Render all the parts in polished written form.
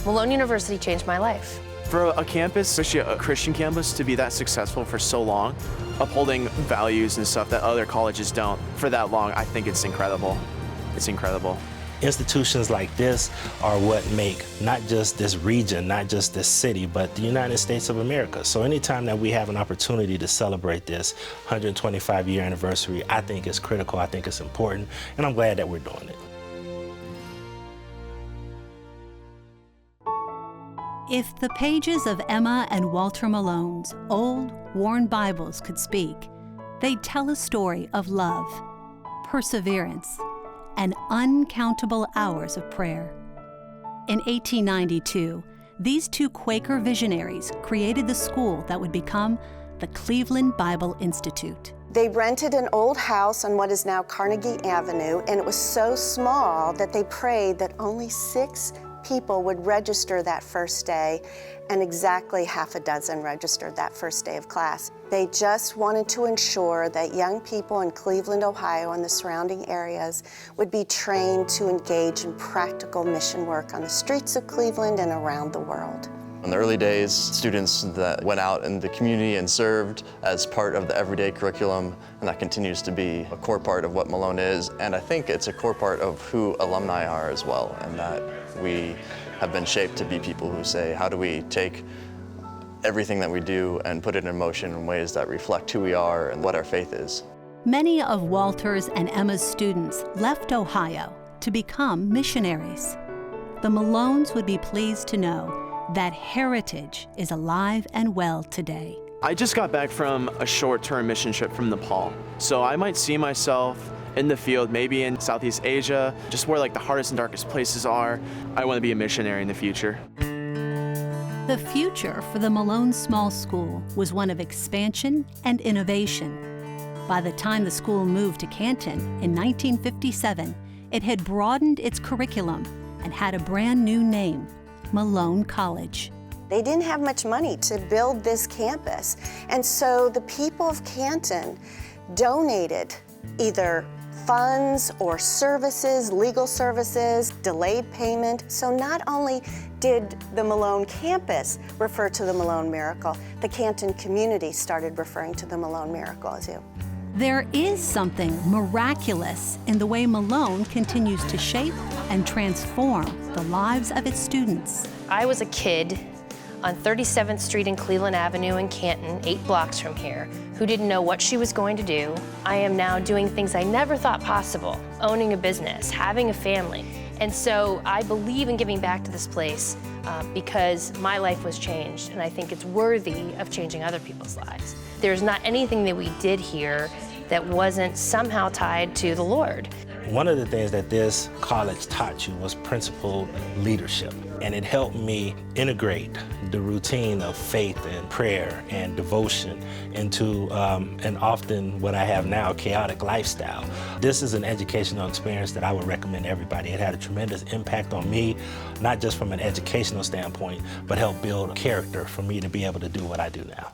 Malone University changed my life. For a campus, especially a Christian campus, to be that successful for so long, upholding values and stuff that other colleges don't for that long, I think it's incredible. It's incredible. Institutions like this are what make not just this region, not just this city, but the United States of America. So anytime that we have an opportunity to celebrate this 125-year anniversary, I think it's critical, I think it's important, and I'm glad that we're doing it. If the pages of Emma and Walter Malone's old, worn Bibles could speak, they'd tell a story of love, perseverance, and uncountable hours of prayer. In 1892, these two Quaker visionaries created the school that would become the Cleveland Bible Institute. They rented an old house on what is now Carnegie Avenue, and it was so small that they prayed that only 6 people would register that first day, and exactly half a dozen registered that first day of class. They just wanted to ensure that young people in Cleveland, Ohio, and the surrounding areas would be trained to engage in practical mission work on the streets of Cleveland and around the world. In the early days, students that went out in the community and served as part of the everyday curriculum, and that continues to be a core part of what Malone is, and I think it's a core part of who alumni are as well, and that we have been shaped to be people who say, how do we take everything that we do and put it in motion in ways that reflect who we are and what our faith is. Many of Walter's and Emma's students left Ohio to become missionaries. The Malones would be pleased to know that heritage is alive and well today. I just got back from a short-term mission trip from Nepal, so I might see myself in the field, maybe in Southeast Asia, just where like the hardest and darkest places are. I want to be a missionary in the future. The future for the Malone Small School was one of expansion and innovation. By the time the school moved to Canton in 1957, it had broadened its curriculum and had a brand new name, Malone College. They didn't have much money to build this campus, and so the people of Canton donated either funds or services, legal services, delayed payment. So not only did the Malone campus refer to the Malone Miracle, the Canton community started referring to the Malone Miracle too. There is something miraculous in the way Malone continues to shape and transform the lives of its students. I was a kid on 37th Street and Cleveland Avenue in Canton, 8 blocks from here, who didn't know what she was going to do. I am now doing things I never thought possible, owning a business, having a family. And so I believe in giving back to this place because my life was changed, and I think it's worthy of changing other people's lives. There's not anything that we did here that wasn't somehow tied to the Lord. One of the things that this college taught you was principled leadership, and it helped me integrate the routine of faith and prayer and devotion into an often what I have now, chaotic lifestyle. This is an educational experience that I would recommend everybody. It had a tremendous impact on me, not just from an educational standpoint, but helped build character for me to be able to do what I do now.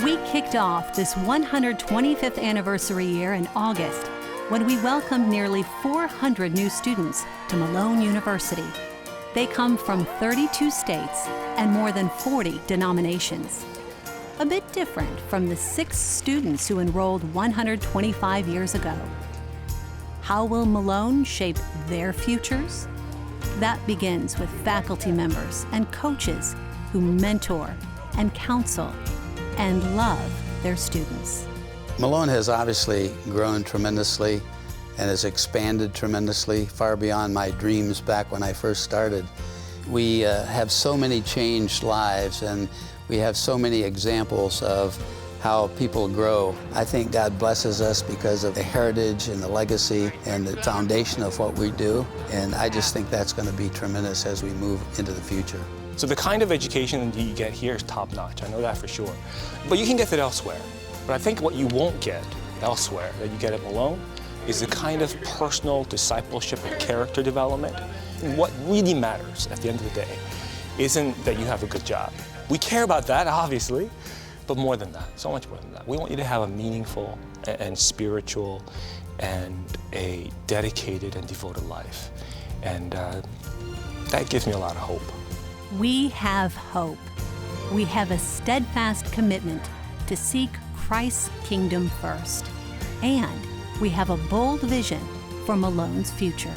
We kicked off this 125th anniversary year in August when we welcomed nearly 400 new students to Malone University. They come from 32 states and more than 40 denominations. A bit different from the 6 students who enrolled 125 years ago. How will Malone shape their futures? That begins with faculty members and coaches who mentor and counsel and love their students. Malone has obviously grown tremendously and has expanded tremendously, far beyond my dreams back when I first started. We have so many changed lives, and we have so many examples of how people grow. I think God blesses us because of the heritage and the legacy and the foundation of what we do, and I just think that's going to be tremendous as we move into the future. So the kind of education that you get here is top-notch, I know that for sure. But you can get it elsewhere. But I think what you won't get elsewhere that you get at Malone is the kind of personal discipleship and character development. What really matters at the end of the day isn't that you have a good job. We care about that, obviously, but more than that, so much more than that. We want you to have a meaningful and spiritual and a dedicated and devoted life. And that gives me a lot of hope. We have hope. We have a steadfast commitment to seek Christ's kingdom first. And we have a bold vision for Malone's future.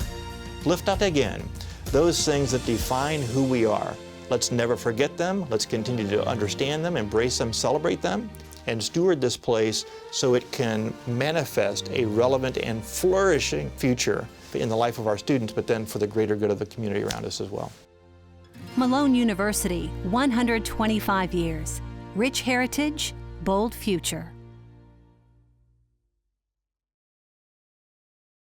Lift up again those things that define who we are. Let's never forget them. Let's continue to understand them, embrace them, celebrate them, and steward this place so it can manifest a relevant and flourishing future in the life of our students, but then for the greater good of the community around us as well. Malone University, 125 years. Rich heritage, bold future.